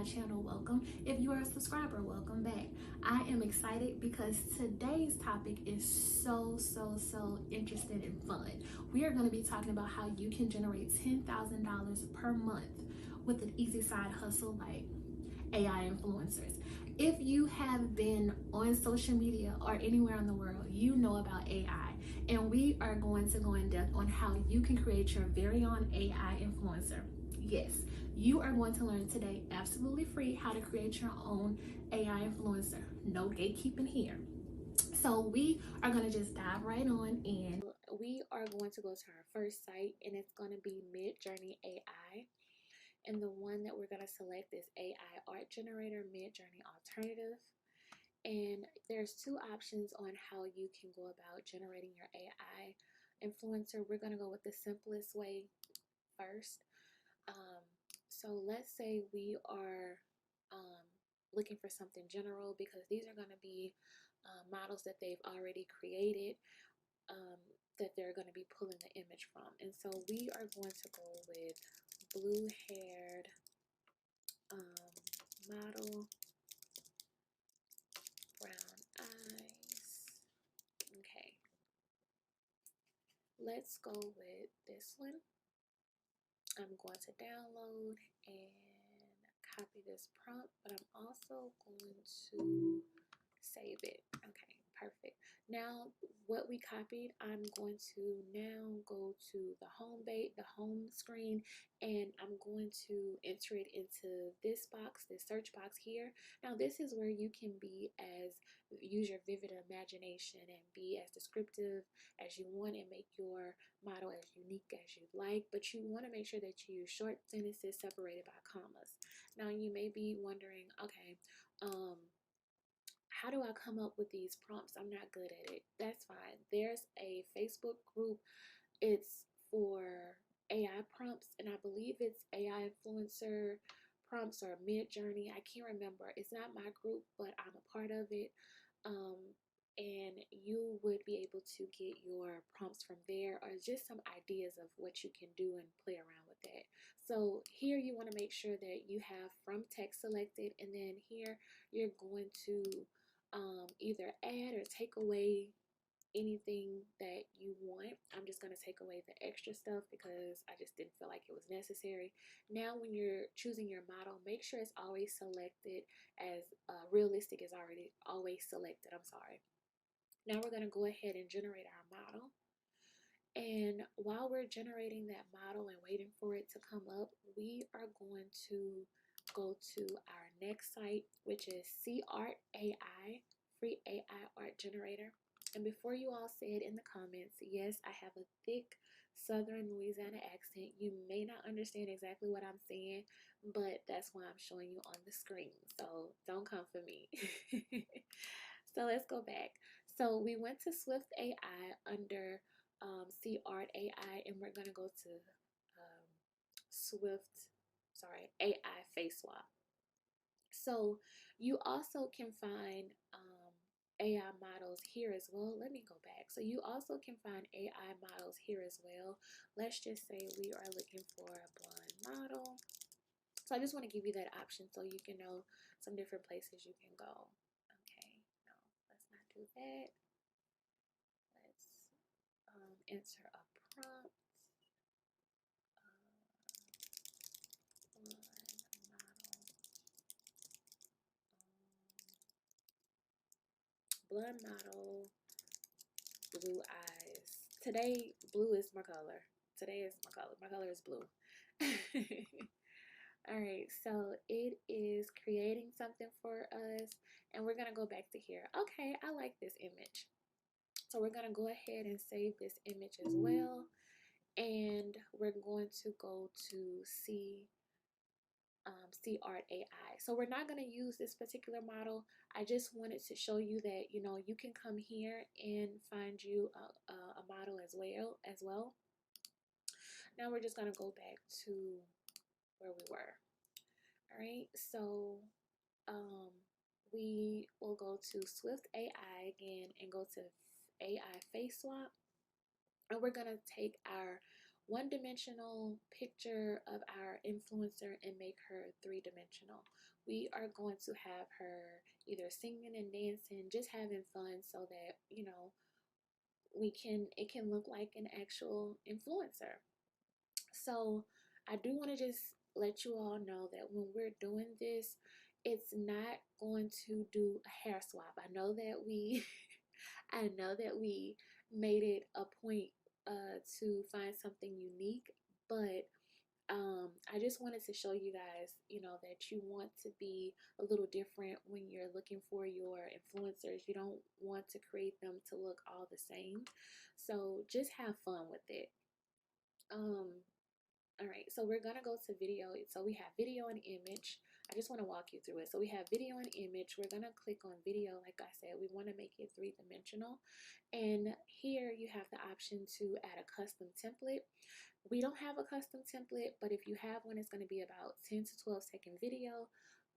channel, welcome. If you are a subscriber, welcome back. I am excited because today's topic is so interesting and fun. We are going to be talking about how you can generate $10,000 per month with an easy side hustle like AI influencers. If you have been on social media or anywhere in the world, you know about AI, and we are going to go in depth on how you can create your very own AI influencer. Yes, you are going to learn today, absolutely free, how to create your own AI influencer. No gatekeeping here. So we are going to just dive right on in. We are going to go to our first site, and it's going to be MidJourney AI. And the one that we're going to select is AI Art Generator MidJourney Alternative. And there's two options on how you can go about generating your AI influencer. We're going to go with the simplest way first. So let's say we are looking for something general, because these are going to be models that they've already created that they're going to be pulling the image from. And so we are going to go with blue-haired model, brown eyes. Okay, let's go with this one. I'm going to download and copy this prompt, but I'm also going to save it. Okay, perfect. Now what we copied, I'm going to now go to the home screen, and I'm going to enter it into this box, this search box here. Now this is where you can use your vivid imagination and be as descriptive as you want and make your model as unique as you'd like, but you want to make sure that you use short sentences separated by commas. Now you may be wondering, okay, how do I come up with these prompts? I'm not good at it. That's fine. There's a Facebook group. It's for AI prompts, and I believe it's AI influencer prompts or MidJourney. I can't remember. It's not my group, but I'm a part of it. And you would be able to get your prompts from there, or just some ideas of what you can do and play around with that. So here you want to make sure that you have from text selected, and then here you're going to either add or take away anything that you want. I'm just going to take away the extra stuff because I just didn't feel like it was necessary. Now when you're choosing your model, make sure it's always selected as realistic is always selected. I'm sorry. Now we're going to go ahead and generate our model. And while we're generating that model and waiting for it to come up, we are going to go to our next site, which is SeaArt AI, free AI art generator. And before you all say it in the comments, yes, I have a thick Southern Louisiana accent. You may not understand exactly what I'm saying, but that's why I'm showing you on the screen. So don't come for me. So let's go back. So we went to Swift AI under SeaArt AI, and we're going to go to AI Face Swap. So you also can find AI models here as well. Let me go back. So you also can find AI models here as well. Let's just say we are looking for a blonde model. So I just want to give you that option so you can know some different places you can go. Okay, no, let's not do that. Let's enter a prompt. Blonde model, blue eyes. Today, blue is my color. Today is my color. My color is blue. Alright, so it is creating something for us, and we're going to go back to here. Okay, I like this image. So we're going to go ahead and save this image as well, and we're going to go to SeaArt AI. So we're not going to use this particular model. I just wanted to show you that, you know, you can come here and find you a model as well. Now we're just going to go back to where we were. All right, so we will go to Swift AI again and go to AI Face Swap, and we're going to take our one-dimensional picture of our influencer and make her three-dimensional. we are going to have her either singing and dancing, just having fun, so that it can look like an actual influencer. So I do want to just let you all know that when we're doing this, it's not going to do a hair swap. I know that we I know that we made it a point to find something unique, but I just wanted to show you guys, that you want to be a little different when you're looking for your influencers. You don't want to create them to look all the same. So just have fun with it. All right, so we're gonna go to video. So we have video and image. I just want to walk you through it. So we have video and image. We're gonna click on video. Like I said, we want to make it three-dimensional. And here you have the option to add a custom template. We don't have a custom template, but if you have one, it's going to be about 10 to 12-second video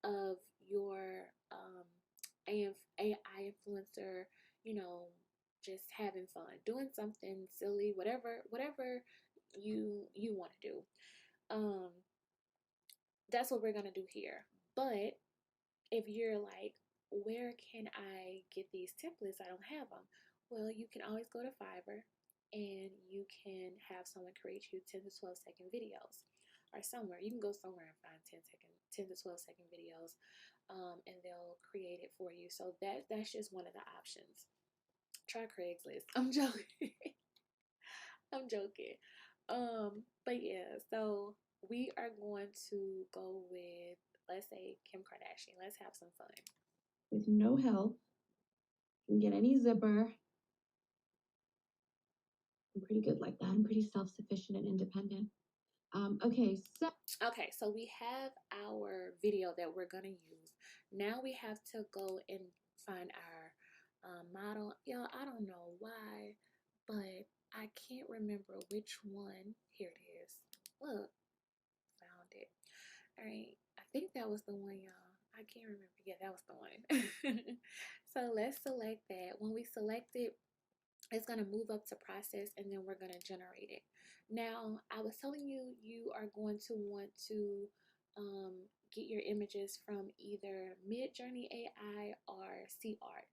of your AI influencer, just having fun, doing something silly, whatever you want to do. Um, that's what we're gonna do here. But if you're like, where can I get these templates? I don't have them. Well, you can always go to Fiverr and you can have someone create you 10 to 12-second videos, or somewhere. You can go somewhere and find 10 to 12-second videos, and they'll create it for you. So that's just one of the options. Try Craigslist. I'm joking. I'm joking. But yeah, so we are going to go with, let's say, Kim Kardashian. Let's have some fun. With no help, you can get any zipper. I'm pretty good like that. I'm pretty self-sufficient and independent. Okay, so we have our video that we're gonna use. Now we have to go and find our model. Y'all, I don't know why, but I can't remember which one. Here it is. Look, found it. All right, I think that was the one, y'all. I can't remember. Yeah, that was the one. So let's select that. When we select it, it's going to move up to process, and then we're going to generate it. Now, I was telling you, you are going to want to get your images from either MidJourney AI or SeaArt.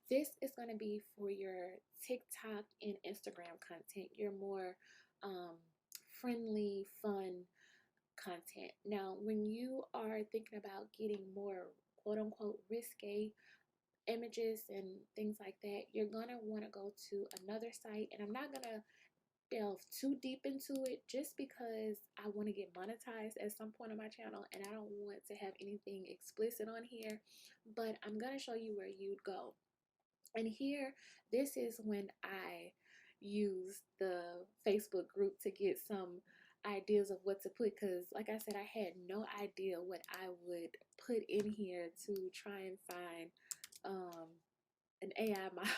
This is going to be for your TikTok and Instagram content, your more friendly, fun content. Now, when you are thinking about getting more quote unquote risque images and things like that, you're gonna want to go to another site, and I'm not gonna delve too deep into it just because I want to get monetized at some point on my channel and I don't want to have anything explicit on here, but I'm gonna show you where you'd go. And here, this is when I use the Facebook group to get some ideas of what to put, because like I said, I had no idea what I would put in here to try and find an AI model.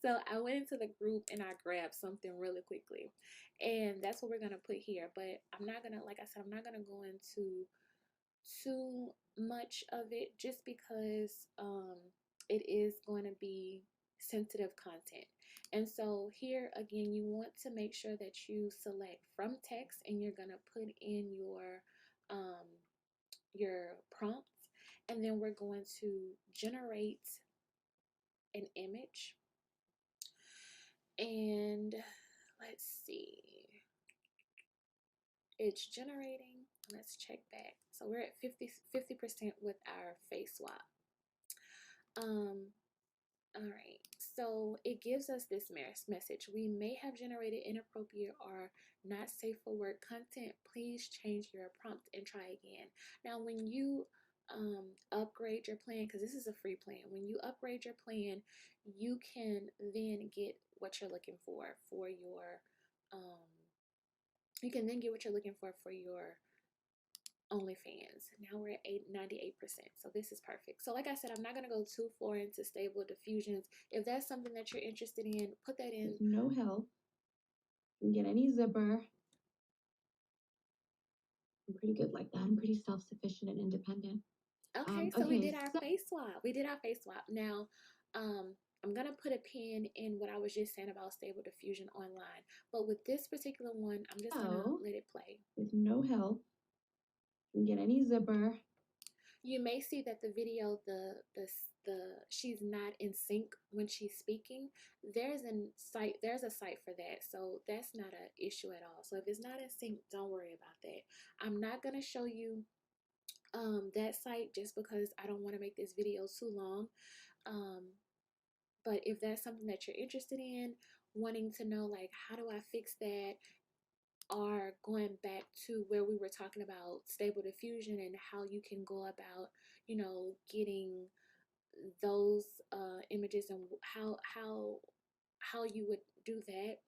So I went into the group and I grabbed something really quickly, and that's what we're gonna put here. But I'm not gonna, like I said, I'm not gonna go into too much of it just because it is going to be sensitive content. And so here again, you want to make sure that you select from text, and you're going to put in your prompts, and then we're going to generate an image. And let's see, it's generating. Let's check back. So we're at 50% with our face swap. All right, so it gives us this message. We may have generated inappropriate or not safe for work content. Please change your prompt and try again. Now, when you upgrade your plan, because this is a free plan, when you upgrade your plan, you can then get what you're looking for your you can then get what you're looking for your OnlyFans. Now we're at 98%. So this is perfect. So like I said, I'm not going to go too far into stable diffusions. If that's something that you're interested in, put that in. With no help, you can get any zipper. I'm pretty good like that. I'm pretty self-sufficient and independent. Okay, so we did our face swap. We did our face swap. Now, I'm going to put a pin in what I was just saying about stable diffusion online. But with this particular one, I'm just going to let it play. With no help, you can get any zipper. You may see that the video, the she's not in sync when she's speaking. There's a site for that, so that's not an issue at all. So if it's not in sync, don't worry about that. I'm not gonna show you that site just because I don't want to make this video too long. Um, but if that's something that you're interested in, wanting to know like how do I fix that, or going back to where we were talking about stable diffusion and how you can go about, getting those images, and how you would do that,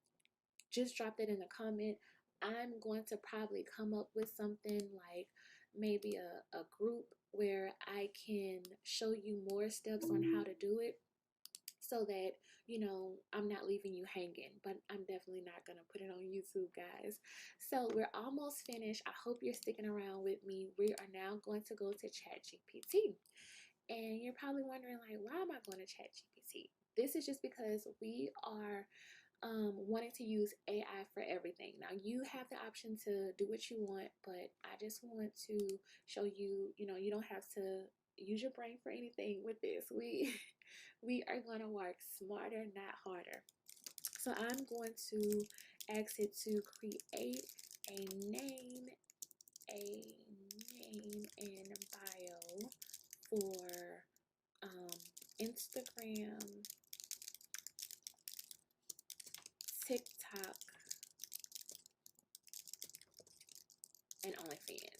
just drop that in the comment. I'm going to probably come up with something like maybe a group where I can show you more steps on how to do it, so that I'm not leaving you hanging. But I'm definitely not gonna put it on YouTube, guys. So we're almost finished. I hope you're sticking around with me. We are now going to go to ChatGPT, and you're probably wondering, like, why am I going to ChatGPT? This is just because we are wanting to use AI for everything. Now you have the option to do what you want, but I just want to show you, you don't have to use your brain for anything with this. We are going to work smarter, not harder. So I'm going to ask it to create a name, and bio for Instagram, TikTok, and OnlyFans.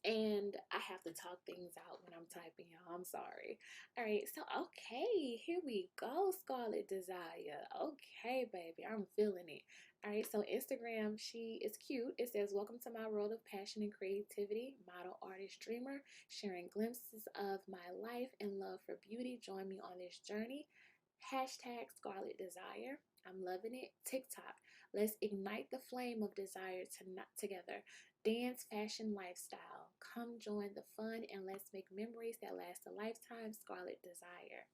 And I have to talk things out when I'm typing, y'all. I'm sorry. All right, so okay, here we go, Scarlet Desire. Okay, baby, I'm feeling it. All right, so Instagram, she is cute. It says, "Welcome to my world of passion and creativity, model, artist, dreamer, sharing glimpses of my life and love for beauty. Join me on this journey. Hashtag Scarlet Desire." I'm loving it. TikTok, "Let's ignite the flame of desire together. Dance, fashion, lifestyle. Come join the fun and let's make memories that last a lifetime. Scarlet Desire."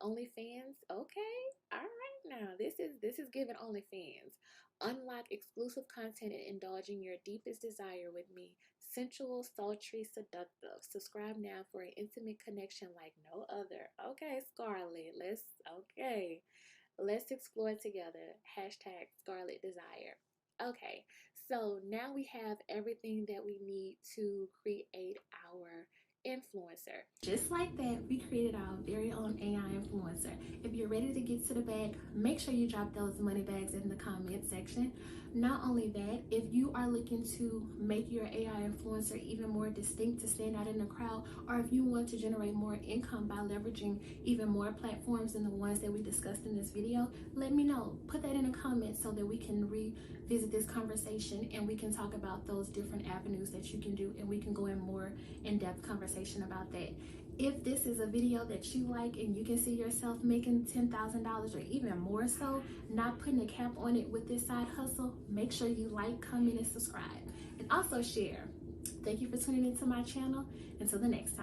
OnlyFans, okay, all right. Now this is giving OnlyFans. "Unlock exclusive content and indulge in your deepest desire with me. Sensual, sultry, seductive. Subscribe now for an intimate connection like no other." Okay, Scarlet, let's explore together. Hashtag Scarlet Desire. Okay, so now we have everything that we need to create our influencer. Just like that, we created our very own AI influencer. If you're ready to get to the bag, make sure you drop those money bags in the comment section. Not only that, if you are looking to make your AI influencer even more distinct to stand out in the crowd, or if you want to generate more income by leveraging even more platforms than the ones that we discussed in this video, let me know. Put that in the comments so that we can revisit this conversation and we can talk about those different avenues that you can do, and we can go in more in-depth conversation about that. If this is a video that you like and you can see yourself making $10,000 or even more so, not putting a cap on it with this side hustle, make sure you like, comment, and subscribe. And also share. Thank you for tuning into my channel. Until the next time.